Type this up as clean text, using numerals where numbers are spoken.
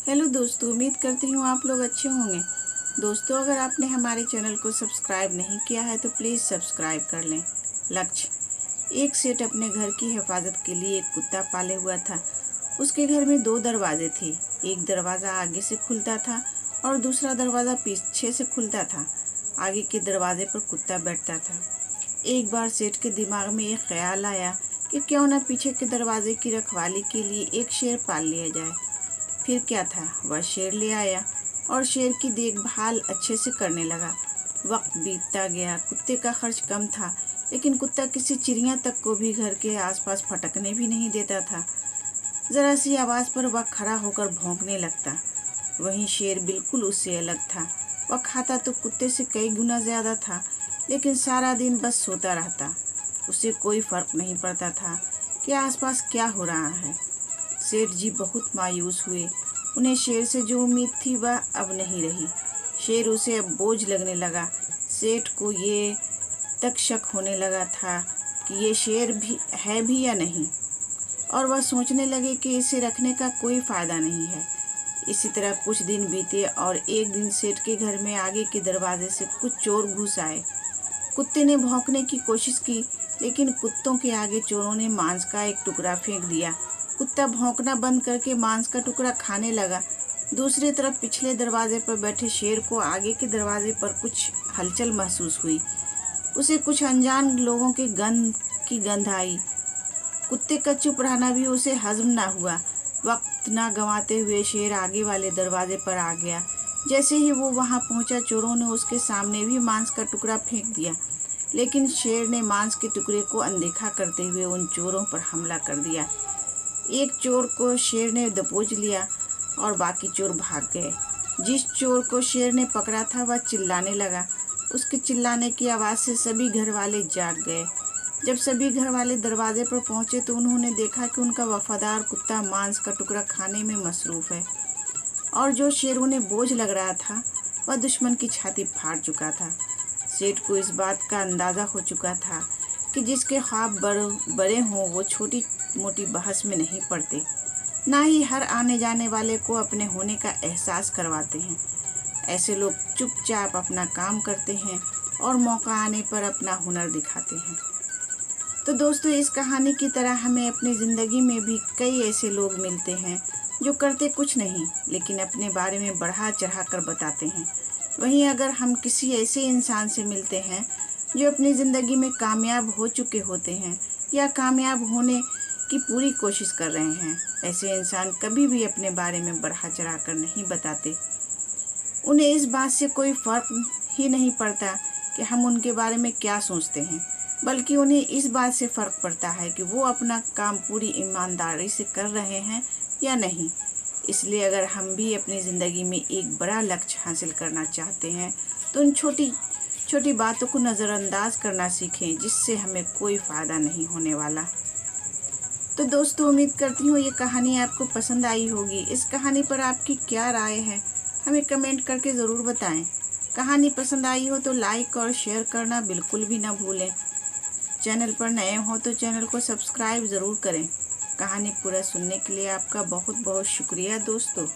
Hello दोस्तों, उम्मीद करती हूँ आप लोग अच्छे होंगे। दोस्तों, अगर आपने हमारे चैनल को सब्सक्राइब नहीं किया है तो प्लीज़ सब्सक्राइब कर लें। लक्ष्य। एक सेठ अपने घर की हिफाजत के लिए एक कुत्ता पाले हुआ था। उसके घर में 2 दरवाजे थे। एक दरवाज़ा आगे से खुलता था और दूसरा दरवाज़ा पीछे से खुलता था। आगे के दरवाजे पर कुत्ता बैठता था। एक बार सेठ के दिमाग में एक ख्याल आया कि क्यों न पीछे के दरवाजे की रखवाली के लिए एक शेर पाल लिया जाए। फिर क्या था, वह शेर ले आया और शेर की देखभाल अच्छे से करने लगा। वक्त बीतता गया। कुत्ते का खर्च कम था, लेकिन कुत्ता किसी चिड़िया तक को भी घर के आसपास फटकने भी नहीं देता था। जरा सी आवाज़ पर वह खड़ा होकर भौंकने लगता। वहीं शेर बिल्कुल उससे अलग था। वह खाता तो कुत्ते से कई गुना ज़्यादा था, लेकिन सारा दिन बस सोता रहता। उसे कोई फर्क नहीं पड़ता था कि आसपास क्या हो रहा है। सेठ जी बहुत मायूस हुए। उन्हें शेर से जो उम्मीद थी वह अब नहीं रही। शेर उसे अब बोझ लगने लगा। सेठ को ये तक शक होने लगा था कि ये शेर भी या नहीं, और वह सोचने लगे कि इसे रखने का कोई फ़ायदा नहीं है। इसी तरह कुछ दिन बीते और एक दिन सेठ के घर में आगे के दरवाजे से कुछ चोर घुस आए। कुत्ते ने भौंकने की कोशिश की, लेकिन कुत्तों के आगे चोरों ने मांस का एक टुकड़ा फेंक दिया। कुत्ता भौंकना बंद करके मांस का टुकड़ा खाने लगा। दूसरी तरफ पिछले दरवाजे पर बैठे शेर को आगे के दरवाजे पर कुछ हलचल महसूस हुई। उसे कुछ अनजान लोगों के गंध आई। कुत्ते का चुप रहना भी उसे हजम ना हुआ। वक्त ना गंवाते हुए शेर आगे वाले दरवाजे पर आ गया। जैसे ही वो वहां पहुंचा, चोरों ने उसके सामने भी मांस का टुकड़ा फेंक दिया, लेकिन शेर ने मांस के टुकड़े को अनदेखा करते हुए उन चोरों पर हमला कर दिया। एक चोर को शेर ने दबोच लिया और बाकी चोर भाग गए। जिस चोर को शेर ने पकड़ा था वह चिल्लाने लगा। उसके चिल्लाने की आवाज़ से सभी घर वाले जाग गए। जब सभी घर वाले दरवाजे पर पहुंचे तो उन्होंने देखा कि उनका वफादार कुत्ता मांस का टुकड़ा खाने में मसरूफ़ है, और जो शेर उन्हें बोझ लग रहा था वह दुश्मन की छाती फाड़ चुका था। सेठ को इस बात का अंदाज़ा हो चुका था कि जिसके ख्वाब बड़े हों वो छोटी मोटी बहस में नहीं पड़ते, ना ही हर आने जाने वाले को अपने होने का एहसास करवाते हैं। ऐसे लोग चुपचाप अपना काम करते हैं और मौका आने पर अपना हुनर दिखाते हैं। तो दोस्तों, इस कहानी की तरह हमें अपनी ज़िंदगी में भी कई ऐसे लोग मिलते हैं जो करते कुछ नहीं, लेकिन अपने बारे में बढ़ा चढ़ा कर बताते हैं। वहीं अगर हम किसी ऐसे इंसान से मिलते हैं जो अपनी ज़िंदगी में कामयाब हो चुके होते हैं या कामयाब होने की पूरी कोशिश कर रहे हैं, ऐसे इंसान कभी भी अपने बारे में बढ़ा चढ़ा कर नहीं बताते। उन्हें इस बात से कोई फ़र्क ही नहीं पड़ता कि हम उनके बारे में क्या सोचते हैं, बल्कि उन्हें इस बात से फ़र्क पड़ता है कि वो अपना काम पूरी ईमानदारी से कर रहे हैं या नहीं। इसलिए अगर हम भी अपनी ज़िंदगी में एक बड़ा लक्ष्य हासिल करना चाहते हैं तो उन छोटी छोटी बातों को नज़रअंदाज करना सीखें, जिससे हमें कोई फ़ायदा नहीं होने वाला। तो दोस्तों, उम्मीद करती हूँ ये कहानी आपको पसंद आई होगी। इस कहानी पर आपकी क्या राय है, हमें कमेंट करके ज़रूर बताएं। कहानी पसंद आई हो तो लाइक और शेयर करना बिल्कुल भी ना भूलें। चैनल पर नए हो तो चैनल को सब्सक्राइब ज़रूर करें। कहानी पूरा सुनने के लिए आपका बहुत बहुत शुक्रिया दोस्तों।